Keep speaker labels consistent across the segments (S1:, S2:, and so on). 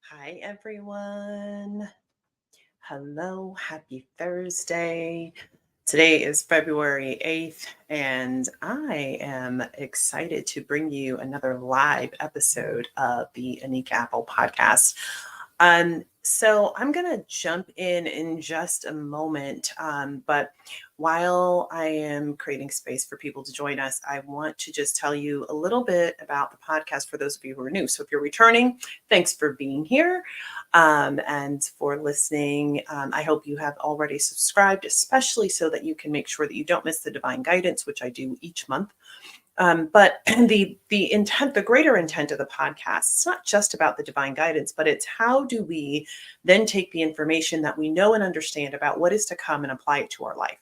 S1: Hi, everyone. Hello, happy Thursday. Today is February 8th, and I am excited to bring you another live episode of the Anika Apple Podcast. So I'm going to jump in just a moment. But while I am creating space for people to join us, I want to just tell you a little bit about the podcast for those of you who are new. So if you're returning, thanks for being here and for listening. I hope you have already subscribed, especially so that you can make sure that you don't miss the divine guidance, which I do each month. But the intent, the greater intent of the podcast, it's not just about the divine guidance, but it's how do we then take the information that we know and understand about what is to come and apply it to our life.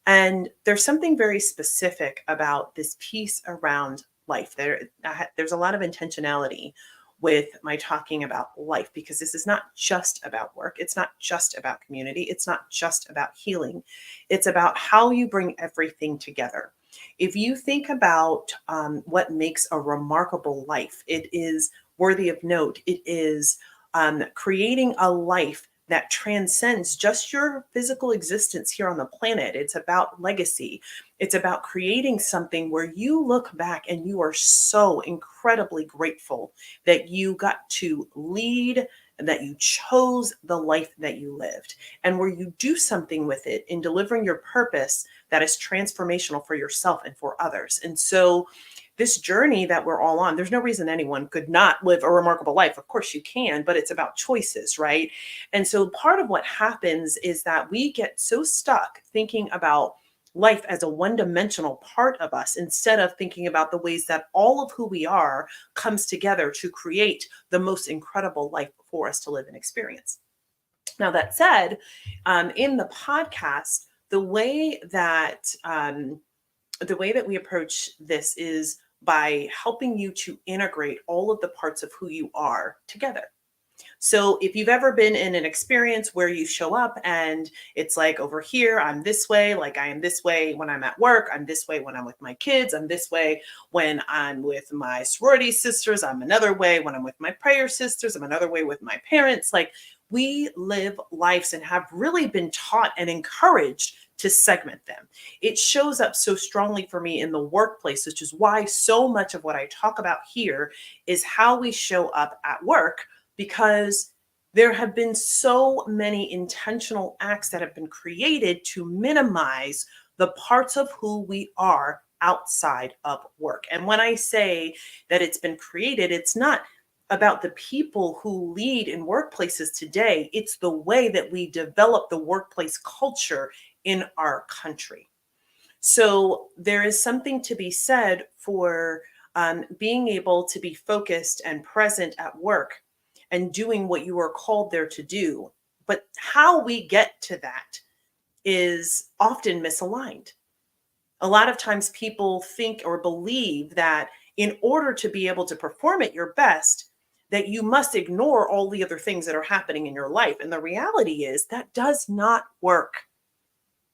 S1: And there's something very specific about this piece around life. There's a lot of intentionality with my talking about life because this is not just about work. It's not just about community. It's not just about healing. It's about how you bring everything together. If you think about what makes a remarkable life, it is worthy of note. It is creating a life that transcends just your physical existence here on the planet. It's about legacy. It's about creating something where you look back and you are so incredibly grateful that you got to lead and that you chose the life that you lived, and where you do something with it in delivering your purpose that is transformational for yourself and for others. And so this journey that we're all on, there's no reason anyone could not live a remarkable life. Of course you can, but it's about choices, right? And so part of what happens is that we get so stuck thinking about life as a one-dimensional part of us instead of thinking about the ways that all of who we are comes together to create the most incredible life for us to live and experience. Now, that said, in the podcast, the way that we approach this is by helping you to integrate all of the parts of who you are together. So if you've ever been in an experience where you show up and it's like over here, I'm this way, like I am this way when I'm at work, I'm this way when I'm with my kids, I'm this way when I'm with my sorority sisters, I'm another way when I'm with my prayer sisters, I'm another way with my parents. Like we live lives and have really been taught and encouraged to segment them. It shows up so strongly for me in the workplace, which is why so much of what I talk about here is how we show up at work, because there have been so many intentional acts that have been created to minimize the parts of who we are outside of work. And when I say that it's been created, it's not about the people who lead in workplaces today. It's the way that we develop the workplace culture in our country. So there is something to be said for being able to be focused and present at work and doing what you are called there to do. But how we get to that is often misaligned. A lot of times people think or believe that in order to be able to perform at your best, that you must ignore all the other things that are happening in your life. And the reality is that does not work.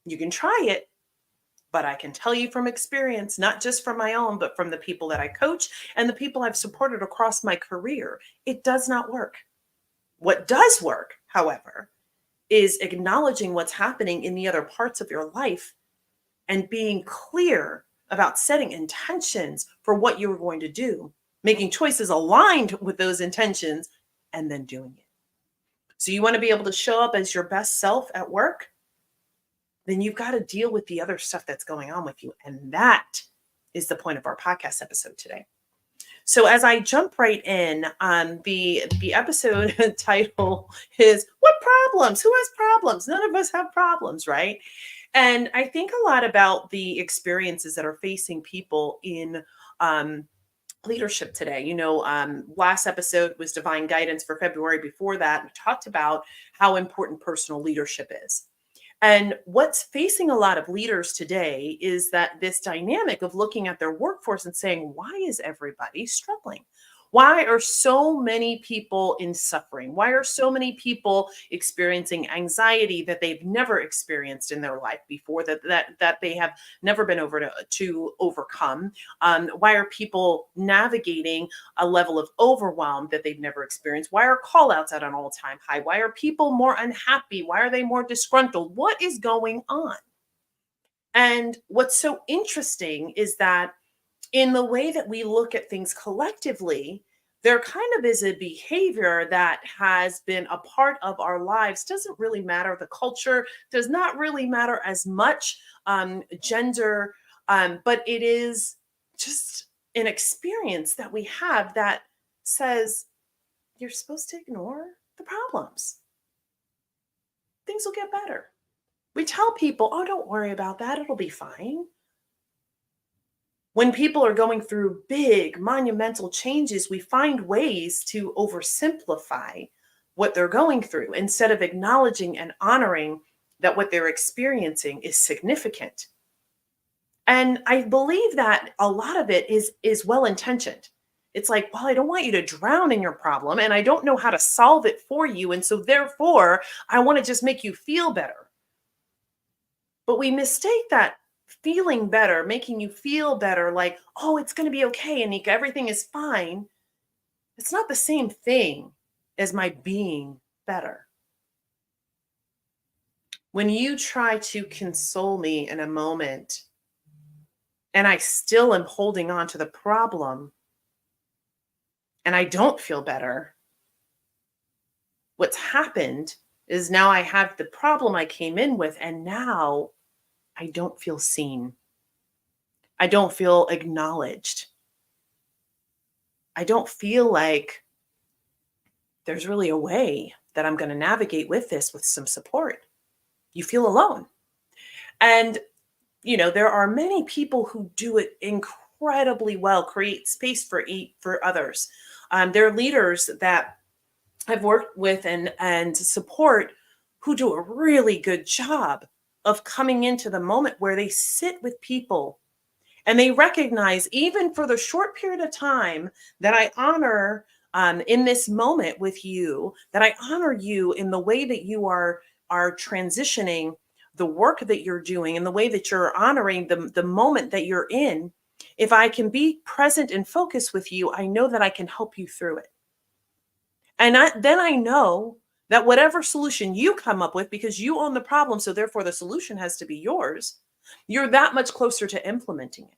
S1: You can try it, but I can tell you from experience, not just from my own, but from the people that I coach and the people I've supported across my career, it does not work. What does work, however, is acknowledging what's happening in the other parts of your life and being clear about setting intentions for what you're going to do, making choices aligned with those intentions, and then doing it. So you want to be able to show up as your best self at work? Then you've got to deal with the other stuff that's going on with you. And that is the point of our podcast episode today. So as I jump right in, the episode title is "What Problems? Who has problems? None of us have problems, right?" And I think a lot about the experiences that are facing people in leadership today. Last episode was divine guidance for February. Before that, we talked about how important personal leadership is. And what's facing a lot of leaders today is that this dynamic of looking at their workforce and saying, why is everybody struggling? Why are so many people in suffering? Why are so many people experiencing anxiety that they've never experienced in their life before, that they have never been over to overcome? Why are people navigating a level of overwhelm that they've never experienced? Why are call outs at an all-time high? Why are people more unhappy? Why are they more disgruntled? What is going on? And what's so interesting is that in the way that we look at things collectively, there kind of is a behavior that has been a part of our lives. Doesn't really matter. The culture does not really matter as much, gender, but it is just an experience that we have that says you're supposed to ignore the problems. Things will get better. We tell people, oh, don't worry about that. It'll be fine. When people are going through big monumental changes, we find ways to oversimplify what they're going through instead of acknowledging and honoring that what they're experiencing is significant. And I believe that a lot of it is well intentioned. It's like, well, I don't want you to drown in your problem and I don't know how to solve it for you. And so therefore, I want to just make you feel better. But we mistake that feeling better, making you feel better, like, oh, it's going to be okay, Anika, everything is fine. It's not the same thing as my being better. When you try to console me in a moment and I still am holding on to the problem and I don't feel better, what's happened is now I have the problem I came in with, and now I don't feel seen. I don't feel acknowledged. I don't feel like there's really a way that I'm going to navigate with this with some support. You feel alone. And, there are many people who do it incredibly well, create space for others. There are leaders that I've worked with and support who do a really good job of coming into the moment where they sit with people and they recognize, even for the short period of time that I honor in this moment with you, that I honor you in the way that you are transitioning the work that you're doing and the way that you're honoring the moment that you're in. If I can be present and focused with you, I know that I can help you through it. And then I know that whatever solution you come up with, because you own the problem, so therefore the solution has to be yours, you're that much closer to implementing it.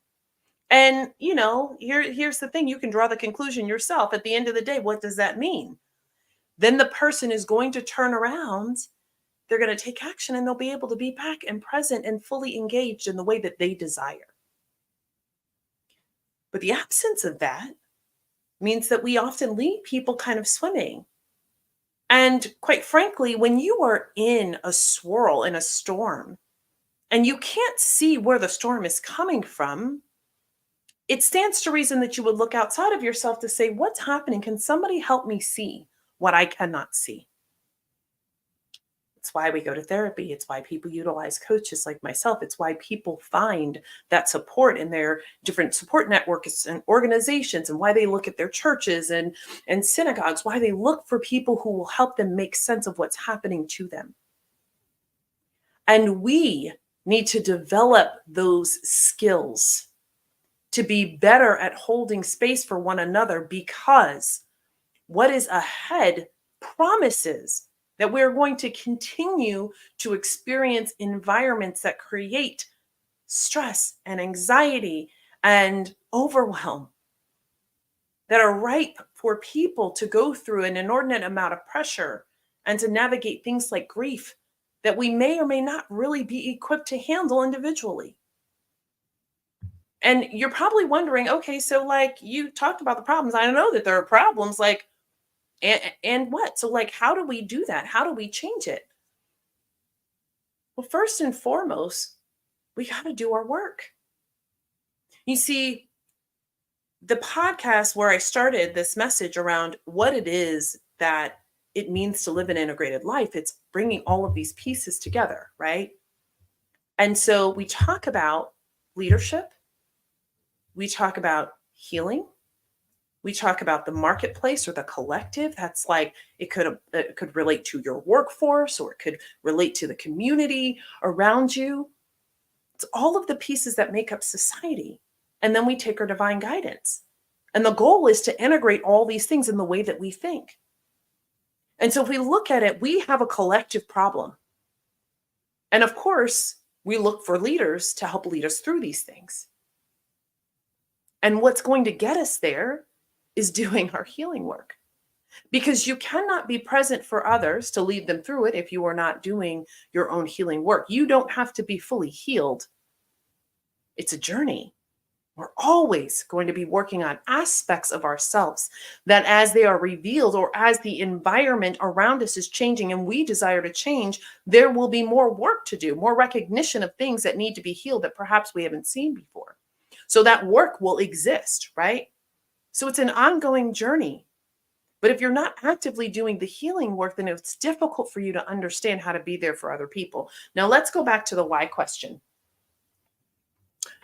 S1: And, here's the thing, you can draw the conclusion yourself. At the end of the day, what does that mean? Then the person is going to turn around, they're going to take action, and they'll be able to be back and present and fully engaged in the way that they desire. But the absence of that means that we often leave people kind of swimming. And quite frankly, when you are in a swirl, in a storm, and you can't see where the storm is coming from, it stands to reason that you would look outside of yourself to say, what's happening? Can somebody help me see what I cannot see? It's why we go to therapy. It's why people utilize coaches like myself. It's why people find that support in their different support networks and organizations, and why they look at their churches and synagogues, why they look for people who will help them make sense of what's happening to them. And we need to develop those skills to be better at holding space for one another, because what is ahead promises that we're going to continue to experience environments that create stress and anxiety and overwhelm, that are ripe for people to go through an inordinate amount of pressure and to navigate things like grief that we may or may not really be equipped to handle individually. And you're probably wondering, okay, so like you talked about the problems. I know that there are problems, like, and what? So like, how do we do that? How do we change it? Well, first and foremost, we got to do our work. You see, the podcast where I started this message around what it is that it means to live an integrated life, it's bringing all of these pieces together, right? And so we talk about leadership, we talk about healing, We talk about the marketplace or the collective. That's like it could relate to your workforce, or it could relate to the community around you. It's all of the pieces that make up society. And then we take our divine guidance. And the goal is to integrate all these things in the way that we think. And so if we look at it, we have a collective problem. And of course, we look for leaders to help lead us through these things. And what's going to get us there is doing our healing work. Because you cannot be present for others to lead them through it if you are not doing your own healing work. You don't have to be fully healed. It's a journey. We're always going to be working on aspects of ourselves that, as they are revealed or as the environment around us is changing and we desire to change, there will be more work to do, more recognition of things that need to be healed that perhaps we haven't seen before. So that work will exist, right? So it's an ongoing journey. But if you're not actively doing the healing work, then it's difficult for you to understand how to be there for other people. Now, let's go back to the why question.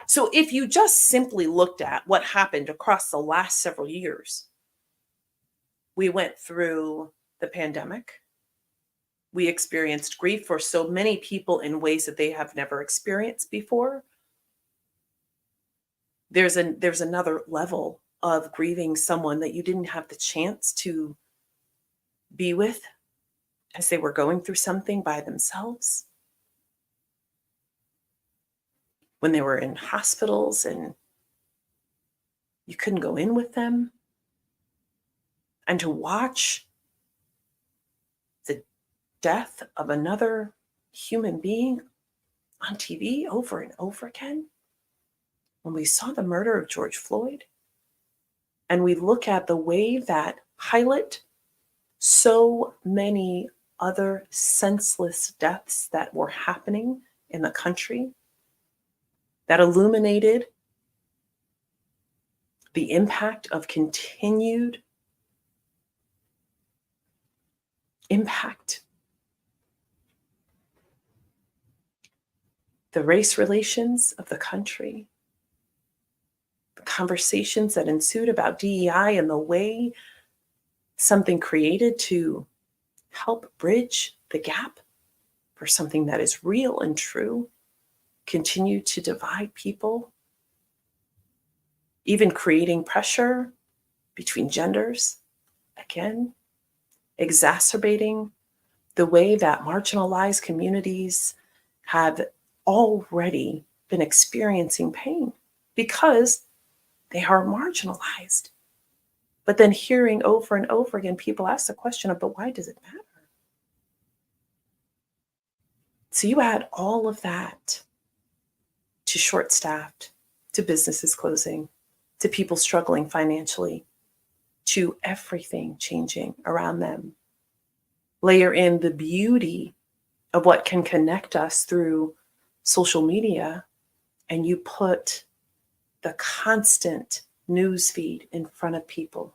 S1: So if you just simply looked at what happened across the last several years, we went through the pandemic. We experienced grief for so many people in ways that they have never experienced before. There's another level of grieving someone that you didn't have the chance to be with as they were going through something by themselves. When they were in hospitals and you couldn't go in with them. And to watch the death of another human being on TV over and over again. When we saw the murder of George Floyd, and we look at the way that highlight so many other senseless deaths that were happening in the country, that illuminated the impact of continued impact. The race relations of the country, the conversations that ensued about DEI and the way something created to help bridge the gap for something that is real and true continue to divide people, even creating pressure between genders, again, exacerbating the way that marginalized communities have already been experiencing pain because they are marginalized. But then hearing over and over again, people ask the question of, but why does it matter? So you add all of that to short-staffed, to businesses closing, to people struggling financially, to everything changing around them. Layer in the beauty of what can connect us through social media, and you put the constant news feed in front of people,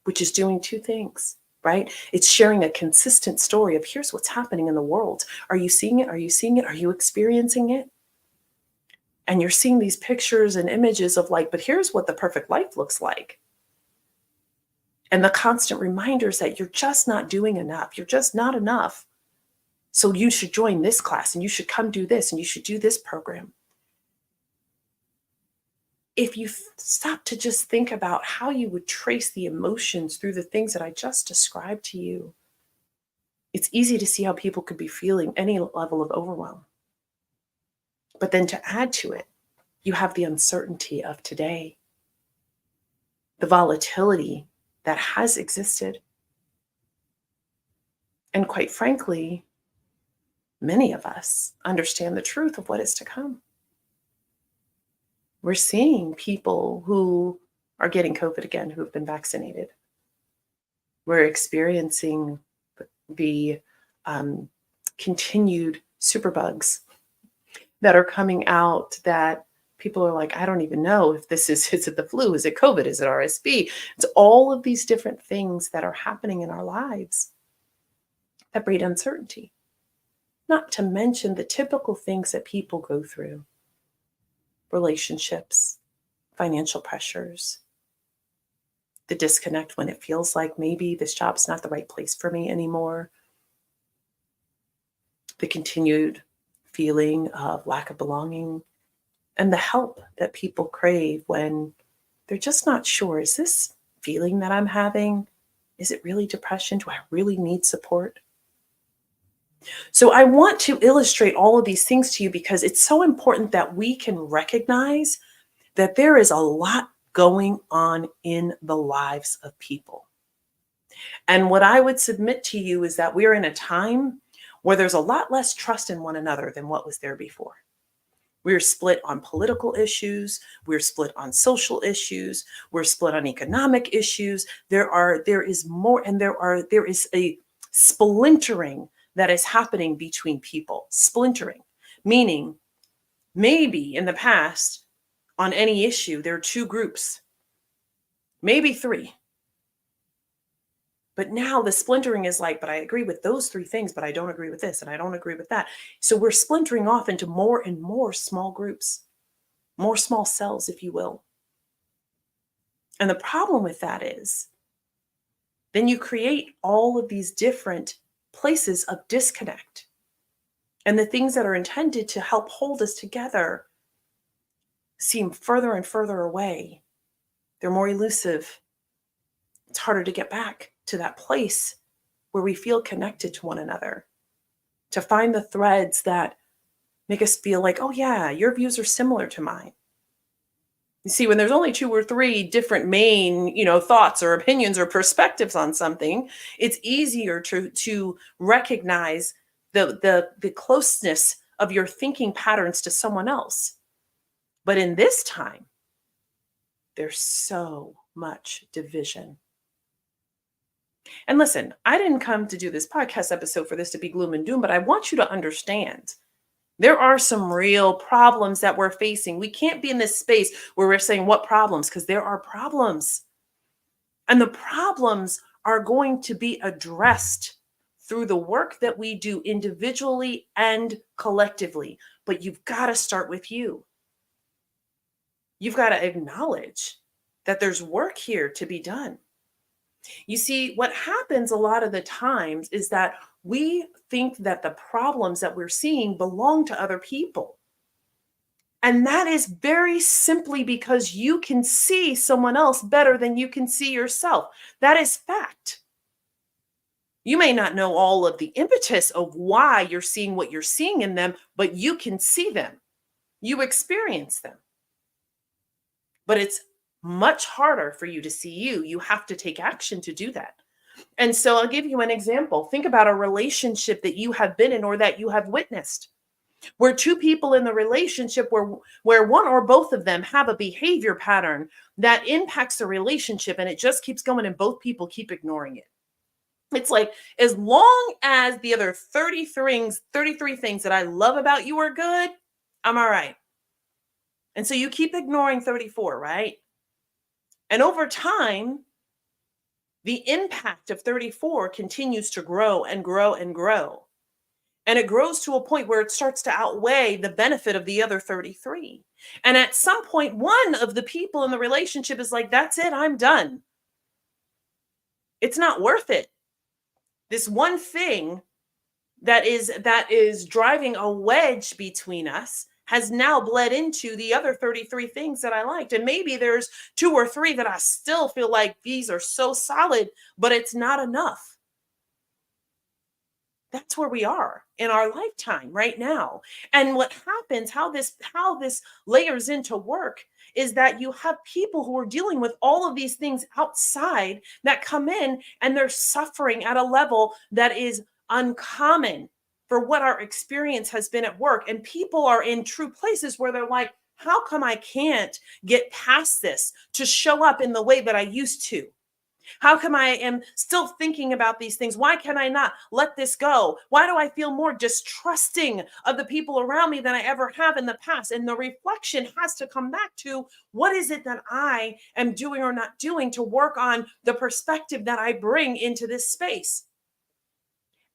S1: which is doing two things, right? It's sharing a consistent story of here's what's happening in the world. Are you seeing it? Are you seeing it? Are you experiencing it? And you're seeing these pictures and images of like, but here's what the perfect life looks like. And the constant reminders that you're just not doing enough. You're just not enough. So you should join this class and you should come do this and you should do this program. If you stop to just think about how you would trace the emotions through the things that I just described to you, it's easy to see how people could be feeling any level of overwhelm. But then to add to it, you have the uncertainty of today, the volatility that has existed. And quite frankly, many of us understand the truth of what is to come. We're seeing people who are getting COVID again, who have been vaccinated. We're experiencing the continued superbugs that are coming out that people are like, I don't even know if is it the flu? Is it COVID? Is it RSV? It's all of these different things that are happening in our lives that breed uncertainty. Not to mention the typical things that people go through. Relationships, financial pressures, the disconnect when it feels like maybe this job's not the right place for me anymore, the continued feeling of lack of belonging, and the help that people crave when they're just not sure, is this feeling that I'm having, is it really depression? Do I really need support? So I want to illustrate all of these things to you because it's so important that we can recognize that there is a lot going on in the lives of people. And what I would submit to you is that we're in a time where there's a lot less trust in one another than what was there before. We're split on political issues. We're split on social issues. We're split on economic issues. There is more, and there is a splintering that is happening between people. Splintering, meaning maybe in the past on any issue, there are two groups, maybe three. But now the splintering is like, but I agree with those three things, but I don't agree with this, and I don't agree with that. So we're splintering off into more and more small groups, more small cells, if you will. And the problem with that is then you create all of these different places of disconnect. And the things that are intended to help hold us together seem further and further away. They're more elusive. It's harder to get back to that place where we feel connected to one another, to find the threads that make us feel like, oh yeah, your views are similar to mine. You see, when there's only two or three different main, thoughts or opinions or perspectives on something, it's easier to recognize the closeness of your thinking patterns to someone else. But in this time, there's so much division. And listen, I didn't come to do this podcast episode for this to be gloom and doom, but I want you to understand there are some real problems that we're facing. We can't be in this space where we're saying what problems, because there are problems. And the problems are going to be addressed through the work that we do individually and collectively. But you've got to start with you. You've got to acknowledge that there's work here to be done. You see, what happens a lot of the times is that we think that the problems that we're seeing belong to other people. And that is very simply because you can see someone else better than you can see yourself. That is fact. You may not know all of the impetus of why you're seeing what you're seeing in them, but you can see them. You experience them. But it's much harder for you to see you. You have to take action to do that. And so I'll give you an example. Think about a relationship that you have been in or that you have witnessed, where two people in the relationship where one or both of them have a behavior pattern that impacts the relationship, and it just keeps going and both people keep ignoring it. It's like, as long as the other 33 things that I love about you are good, I'm all right. And so you keep ignoring 34, right? And over time, the impact of 34 continues to grow and grow and grow. And it grows to a point where it starts to outweigh the benefit of the other 33. And at some point, one of the people in the relationship is like, that's it, I'm done. It's not worth it. This one thing that is driving a wedge between us has now bled into the other 33 things that I liked. And maybe there's 2 or 3 that I still feel like these are so solid, but it's not enough. That's where we are in our lifetime right now. And what happens, how this layers into work, is that you have people who are dealing with all of these things outside that come in, and they're suffering at a level that is uncommon for what our experience has been at work. And people are in true places where they're like, how come I can't get past this to show up in the way that I used to? How come I am still thinking about these things? Why can I not let this go? Why do I feel more distrusting of the people around me than I ever have in the past? And the reflection has to come back to, what is it that I am doing or not doing to work on the perspective that I bring into this space?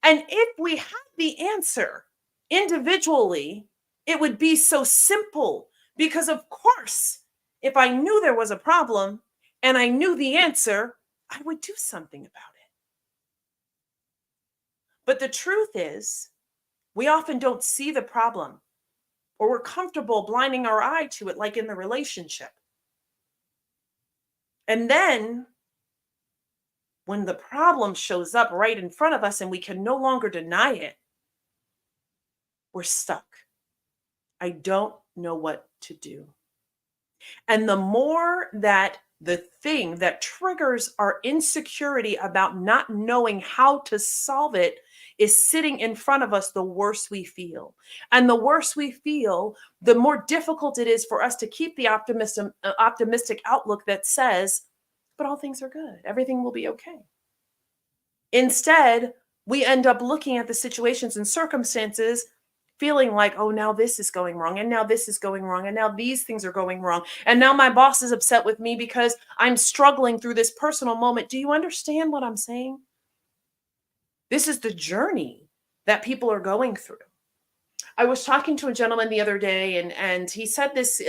S1: And if we had the answer individually, it would be so simple, because of course, if I knew there was a problem and I knew the answer, I would do something about it. But the truth is, we often don't see the problem, or we're comfortable blinding our eye to it, like in the relationship. And then when the problem shows up right in front of us and we can no longer deny it, we're stuck. I don't know what to do. And the more that the thing that triggers our insecurity about not knowing how to solve it is sitting in front of us, the worse we feel. And the worse we feel, the more difficult it is for us to keep the optimistic outlook that says, but all things are good. Everything will be okay. Instead, we end up looking at the situations and circumstances feeling like, oh, now this is going wrong, and now this is going wrong, and now these things are going wrong, and now my boss is upset with me because I'm struggling through this personal moment. Do you understand what I'm saying? This is the journey that people are going through. I was talking to a gentleman the other day, and he said this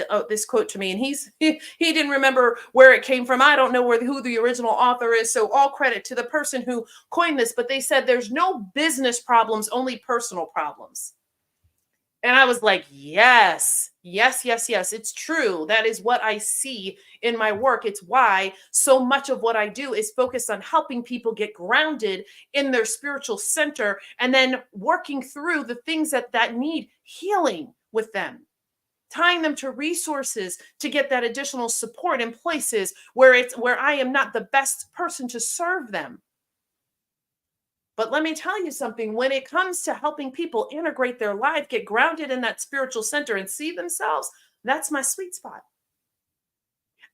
S1: quote to me, and he didn't remember where it came from. I don't know who the original author is, so all credit to the person who coined this. But they said there's no business problems, only personal problems. And I was like, yes, yes, yes, yes, it's true. That is what I see in my work. It's why so much of what I do is focused on helping people get grounded in their spiritual center and then working through the things that need healing with them, tying them to resources to get that additional support in places where I am not the best person to serve them. But let me tell you something, when it comes to helping people integrate their life, get grounded in that spiritual center and see themselves, that's my sweet spot.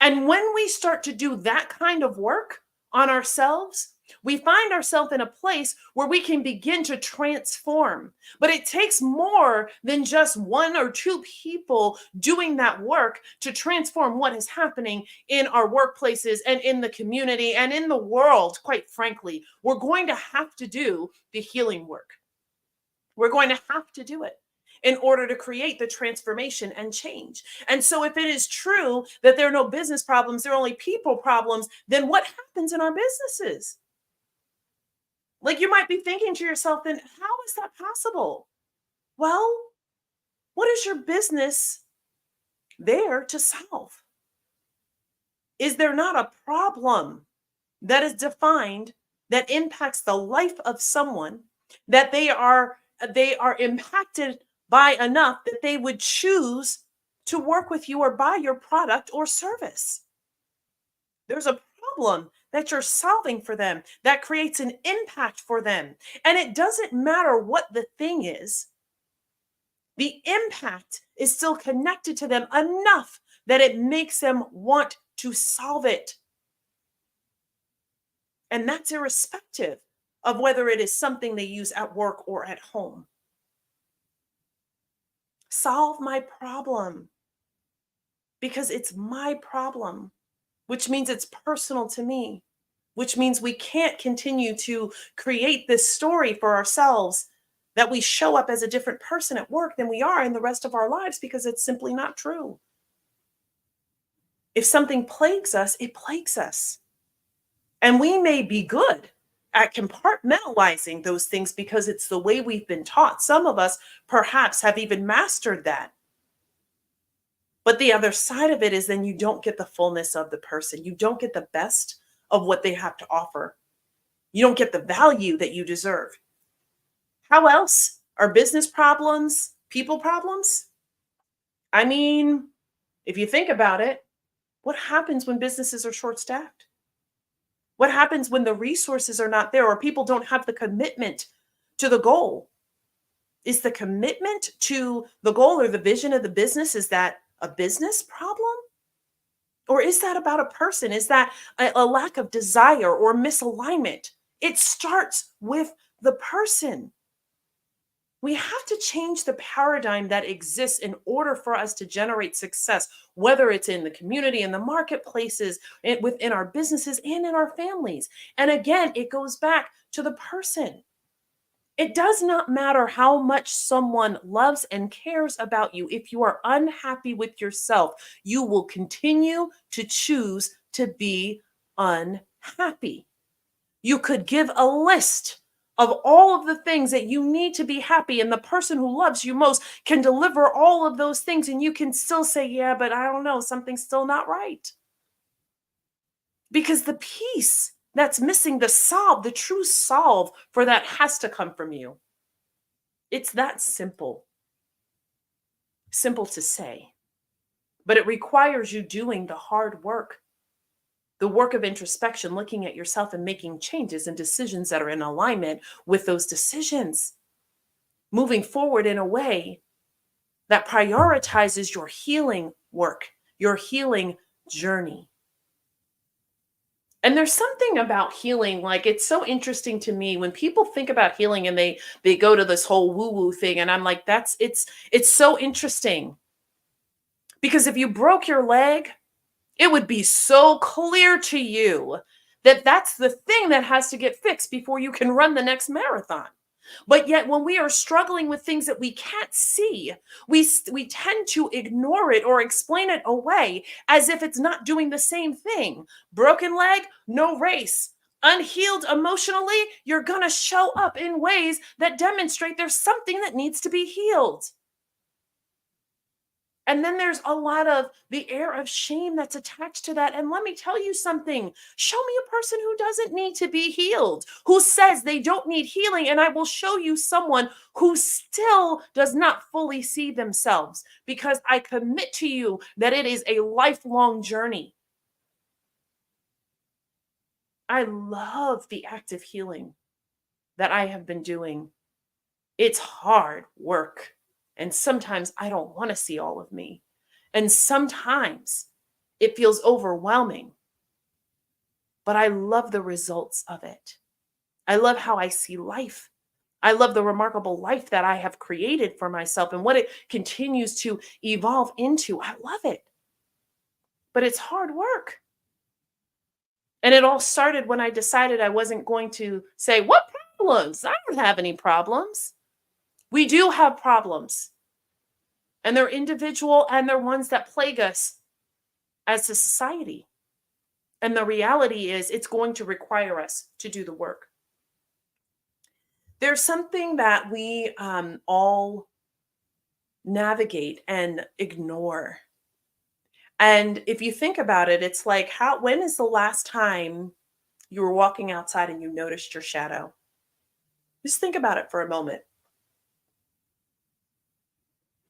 S1: And when we start to do that kind of work on ourselves, we find ourselves in a place where we can begin to transform. But it takes more than just one or two people doing that work to transform what is happening in our workplaces and in the community and in the world, quite frankly. We're going to have to do the healing work. We're going to have to do it in order to create the transformation and change. And so if it is true that there are no business problems, there are only people problems, then what happens in our businesses? Like, you might be thinking to yourself, then how is that possible? Well, what is your business there to solve? Is there not a problem that is defined that impacts the life of someone that they are impacted by enough that they would choose to work with you or buy your product or service? There's a problem that you're solving for them that creates an impact for them. And it doesn't matter what the thing is, the impact is still connected to them enough that it makes them want to solve it. And that's irrespective of whether it is something they use at work or at home. Solve my problem because it's my problem, which means it's personal to me, which means we can't continue to create this story for ourselves that we show up as a different person at work than we are in the rest of our lives, because it's simply not true. If something plagues us, it plagues us. And we may be good at compartmentalizing those things because it's the way we've been taught. Some of us perhaps have even mastered that. But the other side of it is then you don't get the fullness of the person. You don't get the best of what they have to offer. You don't get the value that you deserve. How else are business problems people problems? I mean, if you think about it, what happens when businesses are short-staffed? What happens when the resources are not there or people don't have the commitment to the goal? Is the commitment to the goal or the vision of the business, is that a business problem? Or is that about a person? Is that a lack of desire or misalignment? It starts with the person. We have to change the paradigm that exists in order for us to generate success, whether it's in the community, in the marketplaces, within our businesses, and in our families. And again, it goes back to the person. It does not matter how much someone loves and cares about you. If you are unhappy with yourself, you will continue to choose to be unhappy. You could give a list of all of the things that you need to be happy, and the person who loves you most can deliver all of those things, and you can still say, yeah, but I don't know, something's still not right. Because the peace that's missing, the true solve for that has to come from you. It's that simple. Simple to say, but it requires you doing the hard work, the work of introspection, looking at yourself and making changes and decisions that are in alignment with those decisions, moving forward in a way that prioritizes your healing work, your healing journey. And there's something about healing, like it's so interesting to me when people think about healing and they go to this whole woo-woo thing, and I'm like, it's so interesting. Because if you broke your leg, it would be so clear to you that that's the thing that has to get fixed before you can run the next marathon. But yet when we are struggling with things that we can't see, we tend to ignore it or explain it away as if it's not doing the same thing. Broken leg, no race. Unhealed emotionally, you're going to show up in ways that demonstrate there's something that needs to be healed. And then there's a lot of the air of shame that's attached to that. And let me tell you something. Show me a person who doesn't need to be healed, who says they don't need healing, and I will show you someone who still does not fully see themselves, because I commit to you that it is a lifelong journey. I love the active healing that I have been doing. It's hard work. And sometimes I don't want to see all of me. And sometimes it feels overwhelming. But I love the results of it. I love how I see life. I love the remarkable life that I have created for myself and what it continues to evolve into. I love it. But it's hard work. And it all started when I decided I wasn't going to say, what problems? I don't have any problems. We do have problems. And they're individual, and they're ones that plague us as a society. And the reality is it's going to require us to do the work. There's something that we all navigate and ignore. And if you think about it, it's like, when is the last time you were walking outside and you noticed your shadow? Just think about it for a moment.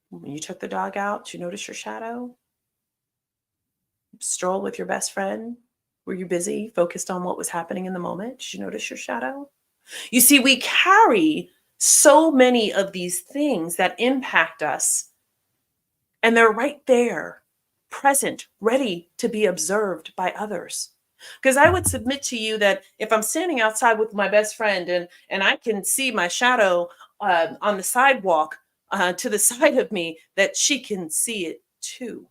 S1: When you took the dog out, did you notice your shadow? Stroll with your best friend? Were you busy, focused on what was happening in the moment? Did you notice your shadow? You see, we carry so many of these things that impact us, and they're right there, present, ready to be observed by others. Because I would submit to you that if I'm standing outside with my best friend and I can see my shadow on the sidewalk, to the side of me, that she can see it too.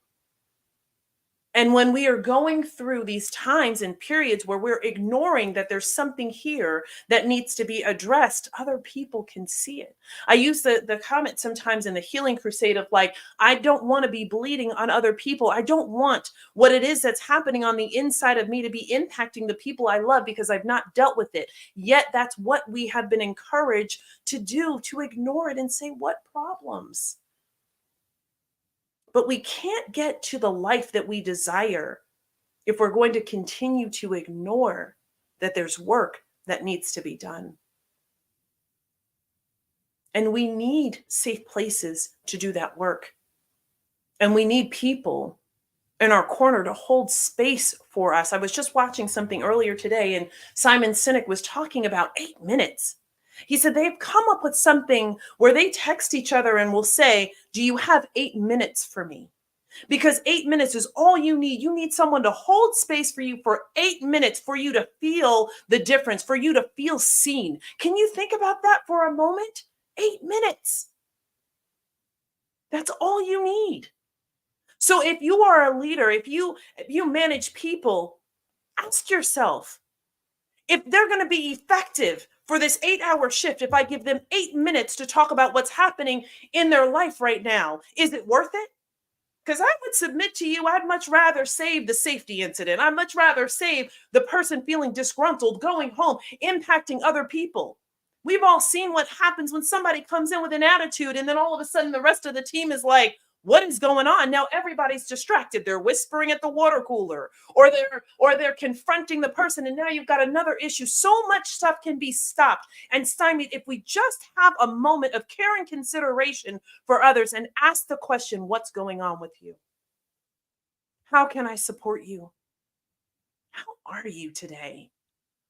S1: And when we are going through these times and periods where we're ignoring that there's something here that needs to be addressed, other people can see it. I use the comment sometimes in the healing crusade of like, I don't want to be bleeding on other people. I don't want what it is that's happening on the inside of me to be impacting the people I love because I've not dealt with it. Yet that's what we have been encouraged to do, to ignore it and say, what problems? But we can't get to the life that we desire if we're going to continue to ignore that there's work that needs to be done. And we need safe places to do that work. And we need people in our corner to hold space for us. I was just watching something earlier today, and Simon Sinek was talking about 8 minutes. He said they've come up with something where they text each other and will say, do you have 8 minutes for me? Because 8 minutes is all you need. You need someone to hold space for you for 8 minutes for you to feel the difference, for you to feel seen. Can you think about that for a moment? 8 minutes. That's all you need. So if you are a leader, if you manage people, ask yourself, if they're going to be effective for this 8-hour shift, if I give them 8 minutes to talk about what's happening in their life right now, is it worth it? Because I would submit to you, I'd much rather save the safety incident. I'd much rather save the person feeling disgruntled, going home, impacting other people. We've all seen what happens when somebody comes in with an attitude and then all of a sudden the rest of the team is like, what is going on? Now everybody's distracted. They're whispering at the water cooler or they're confronting the person, and now you've got another issue. So much stuff can be stopped and stymied if we just have a moment of care and consideration for others and ask the question, what's going on with you? How can I support you? How are you today?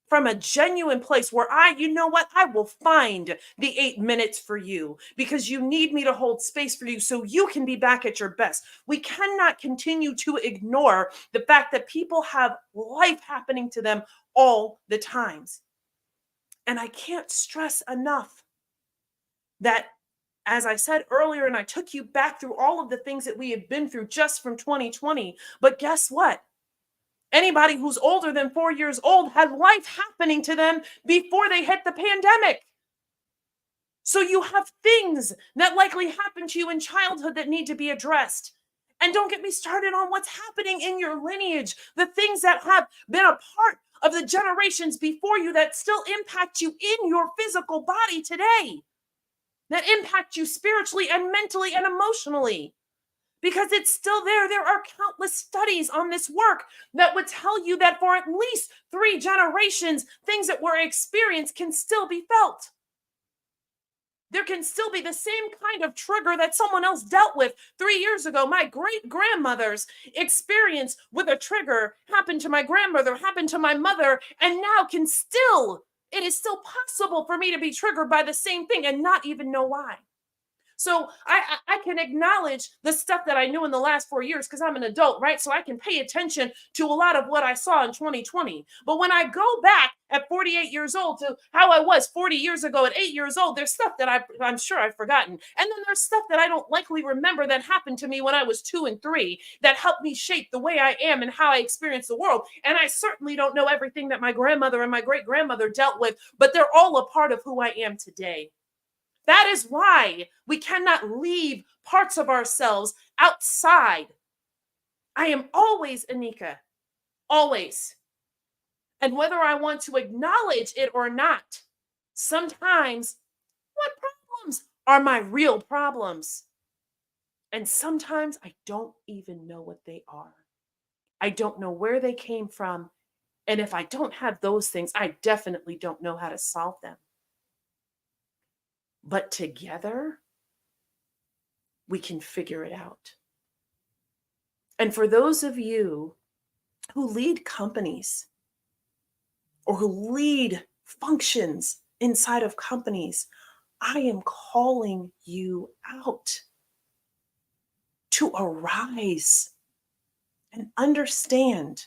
S1: From a genuine place where you know what, I will find the 8 minutes for you because you need me to hold space for you so you can be back at your best. We cannot continue to ignore the fact that people have life happening to them all the times. And I can't stress enough that, as I said earlier, and I took you back through all of the things that we have been through just from 2020, but guess what? Anybody who's older than 4 years old had life happening to them before they hit the pandemic. So you have things that likely happened to you in childhood that need to be addressed. And don't get me started on what's happening in your lineage, the things that have been a part of the generations before you that still impact you in your physical body today, that impact you spiritually and mentally and emotionally. Because it's still there. There are countless studies on this work that would tell you that for at least 3 generations, things that were experienced can still be felt. There can still be the same kind of trigger that someone else dealt with 3 years ago. My great grandmother's experience with a trigger happened to my grandmother, happened to my mother, and now it is still possible for me to be triggered by the same thing and not even know why. So I can acknowledge the stuff that I knew in the last 4 years because I'm an adult, right? So I can pay attention to a lot of what I saw in 2020. But when I go back at 48 years old to how I was 40 years ago at 8 years old, there's stuff that I'm sure I've forgotten. And then there's stuff that I don't likely remember that happened to me when I was 2 and 3 that helped me shape the way I am and how I experience the world. And I certainly don't know everything that my grandmother and my great grandmother dealt with, but they're all a part of who I am today. That is why we cannot leave parts of ourselves outside. I am always Anika, always. And whether I want to acknowledge it or not, sometimes what problems are my real problems? And sometimes I don't even know what they are. I don't know where they came from. And if I don't have those things, I definitely don't know how to solve them. But together, we can figure it out. And for those of you who lead companies or who lead functions inside of companies, I am calling you out to arise and understand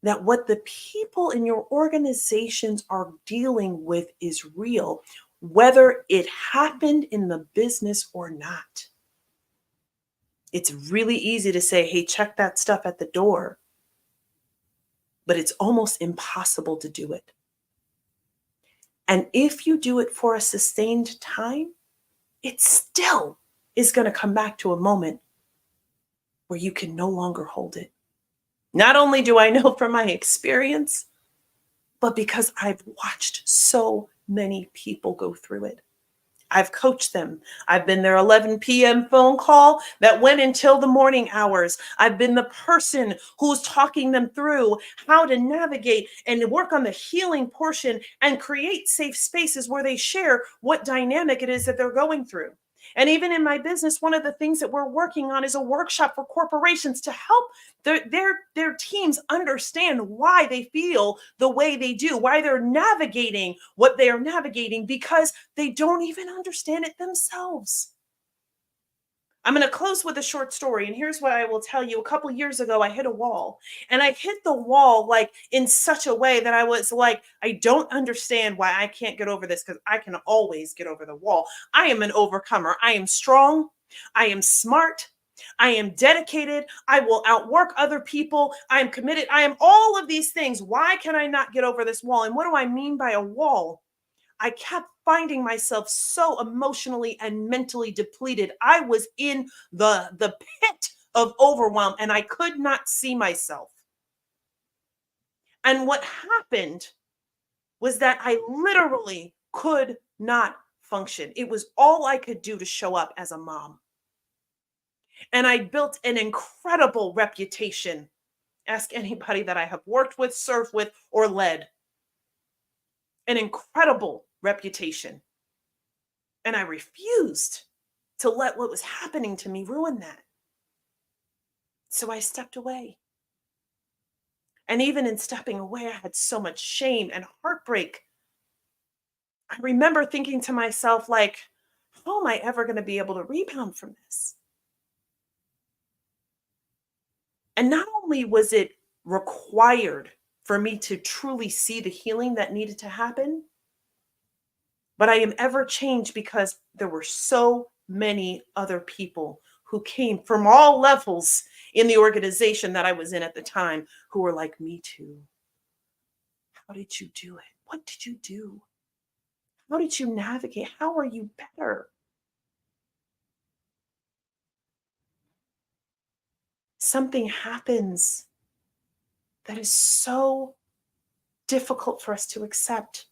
S1: that what the people in your organizations are dealing with is real, whether it happened in the business or not. It's really easy to say, hey, check that stuff at the door, but it's almost impossible to do it. And if you do it for a sustained time, it still is going to come back to a moment where you can no longer hold it. Not only do I know from my experience, but because I've watched so many people go through it. I've coached them. I've been their 11 p.m. phone call that went until the morning hours. I've been the person who's talking them through how to navigate and work on the healing portion and create safe spaces where they share what dynamic it is that they're going through. And even in my business, one of the things that we're working on is a workshop for corporations to help their teams understand why they feel the way they do, why they're navigating what they are navigating, because they don't even understand it themselves. I'm going to close with a short story. And here's what I will tell you. A couple years ago, I hit a wall, and I hit the wall like in such a way that I was like, I don't understand why I can't get over this, because I can always get over the wall. I am an overcomer. I am strong. I am smart. I am dedicated. I will outwork other people. I am committed. I am all of these things. Why can I not get over this wall? And what do I mean by a wall? I kept finding myself so emotionally and mentally depleted. I was in the pit of overwhelm, and I could not see myself. And what happened was that I literally could not function. It was all I could do to show up as a mom. And I built an incredible reputation. Ask anybody that I have worked with, served with, or led. An incredible reputation. And I refused to let what was happening to me ruin that. So I stepped away. And even in stepping away, I had so much shame and heartbreak. I remember thinking to myself, like, how am I ever going to be able to rebound from this? And not only was it required for me to truly see the healing that needed to happen, but I am ever changed because there were so many other people who came from all levels in the organization that I was in at the time who were like, me too. How did you do it? What did you do? How did you navigate? How are you better? Something happens that is so difficult for us to accept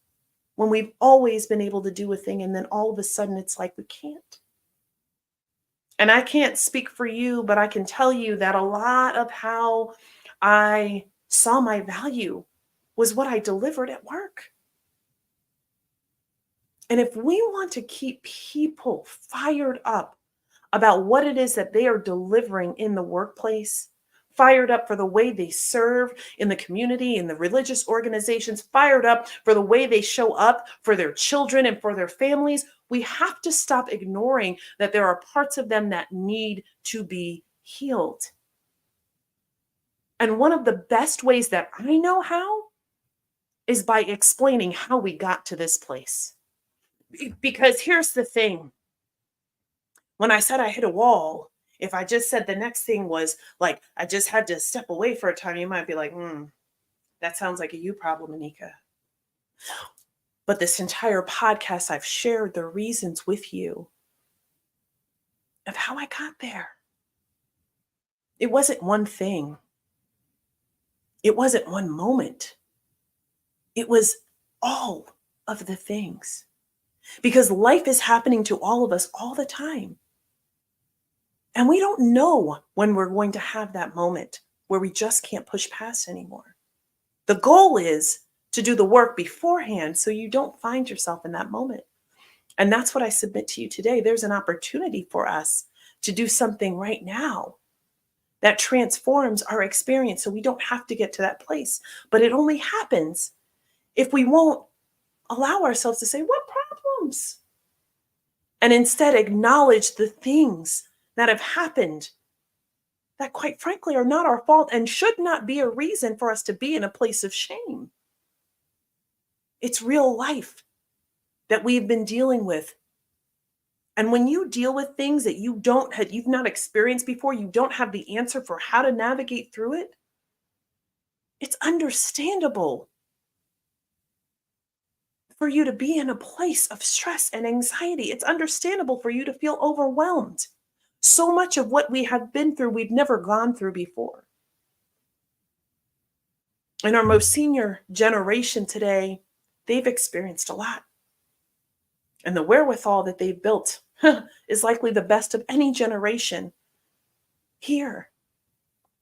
S1: when we've always been able to do a thing, and then all of a sudden it's like we can't. And I can't speak for you, but I can tell you that a lot of how I saw my value was what I delivered at work. And if we want to keep people fired up about what it is that they are delivering in the workplace, fired up for the way they serve in the community, in the religious organizations, fired up for the way they show up for their children and for their families, we have to stop ignoring that there are parts of them that need to be healed. And one of the best ways that I know how is by explaining how we got to this place. Because here's the thing. When I said I hit a wall, if I just said the next thing was like, I just had to step away for a time, you might be like, that sounds like a you problem, Anika. But this entire podcast, I've shared the reasons with you of how I got there. It wasn't one thing. It wasn't one moment. It was all of the things. Because life is happening to all of us all the time. And we don't know when we're going to have that moment where we just can't push past anymore. The goal is to do the work beforehand so you don't find yourself in that moment. And that's what I submit to you today. There's an opportunity for us to do something right now that transforms our experience so we don't have to get to that place. But it only happens if we won't allow ourselves to say, what problems? And instead acknowledge the things that have happened that, quite frankly, are not our fault and should not be a reason for us to be in a place of shame. It's real life that we've been dealing with. And when you deal with things that you've not experienced before, you don't have the answer for how to navigate through it, it's understandable for you to be in a place of stress and anxiety. It's understandable for you to feel overwhelmed. So much of what we have been through, we've never gone through before. And our most senior generation today, they've experienced a lot. And the wherewithal that they've built is likely the best of any generation here.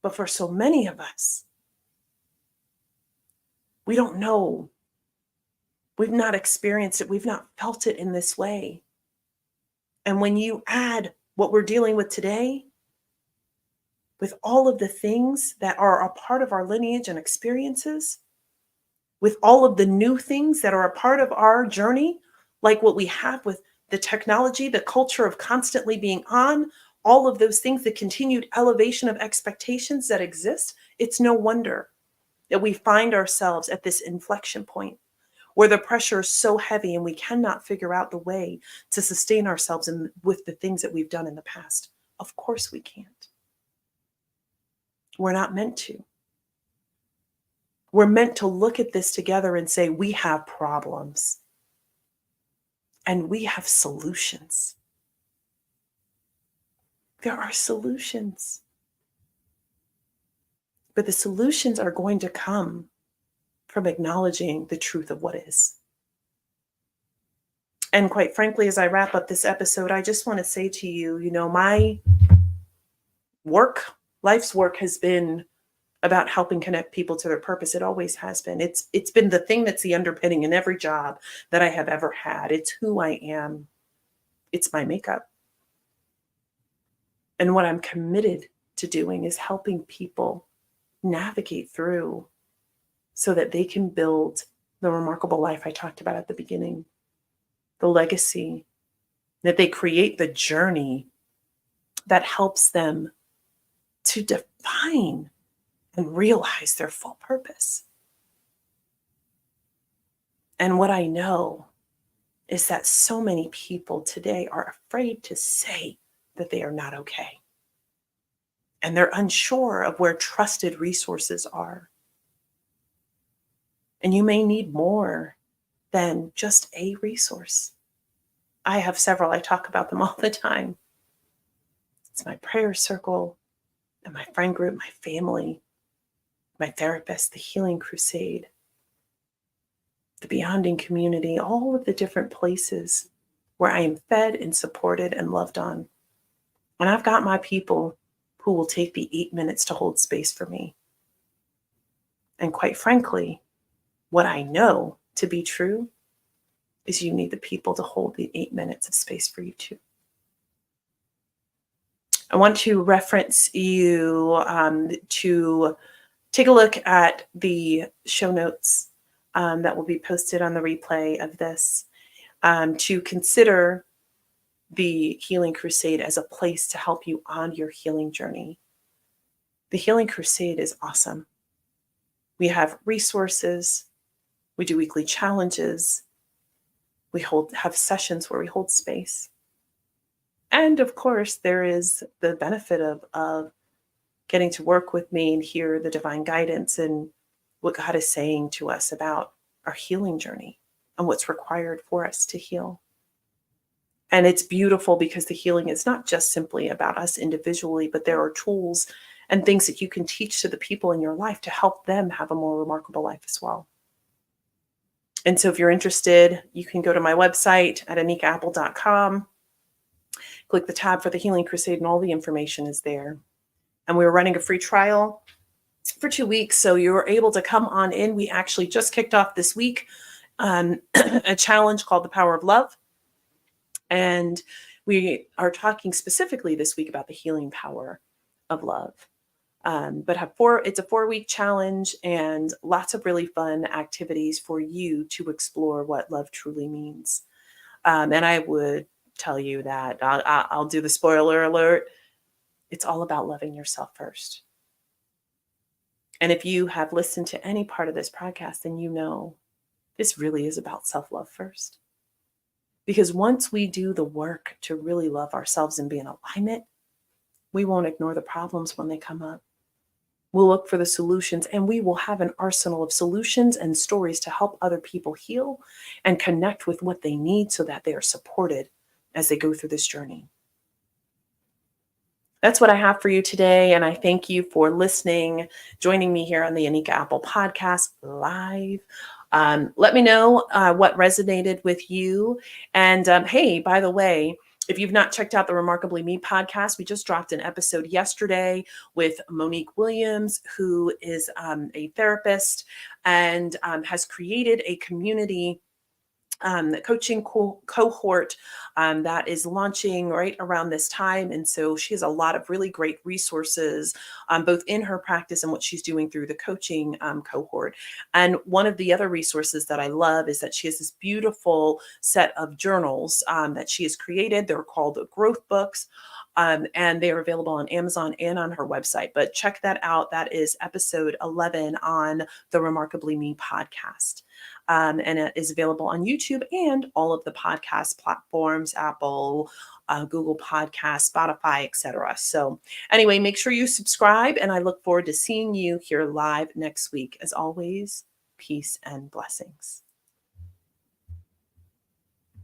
S1: But for so many of us, we don't know. We've not experienced it. We've not felt it in this way. And when you add what we're dealing with today, with all of the things that are a part of our lineage and experiences, with all of the new things that are a part of our journey, like what we have with the technology, the culture of constantly being on, all of those things, the continued elevation of expectations that exist, it's no wonder that we find ourselves at this inflection point where the pressure is so heavy and we cannot figure out the way to sustain ourselves with the things that we've done in the past. Of course we can't. We're not meant to. We're meant to look at this together and say, we have problems and we have solutions. There are solutions. But the solutions are going to come from acknowledging the truth of what is. And quite frankly, as I wrap up this episode, I just want to say to you, my work, life's work has been about helping connect people to their purpose. It always has been. It's been the thing that's the underpinning in every job that I have ever had. It's who I am. It's my makeup. And what I'm committed to doing is helping people navigate through so that they can build the remarkable life I talked about at the beginning, the legacy, that they create the journey that helps them to define and realize their full purpose. And what I know is that so many people today are afraid to say that they are not okay. And they're unsure of where trusted resources are. And you may need more than just a resource. I have several. I talk about them all the time. It's my prayer circle and my friend group, my family, my therapist, the Healing Crusade, the Beyonding community, all of the different places where I am fed and supported and loved on. And I've got my people who will take the 8 minutes to hold space for me. And quite frankly, what I know to be true is you need the people to hold the 8 minutes of space for you too. I want to reference you to take a look at the show notes that will be posted on the replay of this, to consider the Healing Crusade as a place to help you on your healing journey. The Healing Crusade is awesome. We have resources. We do weekly challenges. We have sessions where we hold space. And of course, there is the benefit of getting to work with me and hear the divine guidance and what God is saying to us about our healing journey and what's required for us to heal. And it's beautiful because the healing is not just simply about us individually, but there are tools and things that you can teach to the people in your life to help them have a more remarkable life as well. And so if you're interested, you can go to my website at anikaapple.com, click the tab for the Healing Crusade, and all the information is there. And we're running a free trial for 2 weeks, so you're able to come on in. We actually just kicked off this week a challenge called The Power of Love. And we are talking specifically this week about the healing power of love. But it's a 4-week challenge and lots of really fun activities for you to explore what love truly means. And I would tell you that I'll do the spoiler alert. It's all about loving yourself first. And if you have listened to any part of this podcast, then you know this really is about self-love first. Because once we do the work to really love ourselves and be in alignment, we won't ignore the problems when they come up. We'll look for the solutions, and we will have an arsenal of solutions and stories to help other people heal and connect with what they need so that they are supported as they go through this journey. That's what I have for you today, and I thank you for listening, joining me here on the Anika Apple Podcast live. Let me know what resonated with you. And hey, by the way, if you've not checked out the Remarkably Me podcast, we just dropped an episode yesterday with Monique Williams, who is a therapist and has created a community coaching cohort that is launching right around this time. And so she has a lot of really great resources, both in her practice and what she's doing through the coaching cohort. And one of the other resources that I love is that she has this beautiful set of journals that she has created. They're called growth books. And they are available on Amazon and on her website. But check that out. That is episode 11 on the Remarkably Me podcast. And it is available on YouTube and all of the podcast platforms, Apple, Google Podcasts, Spotify, etc. So anyway, make sure you subscribe, and I look forward to seeing you here live next week. As always, peace and blessings.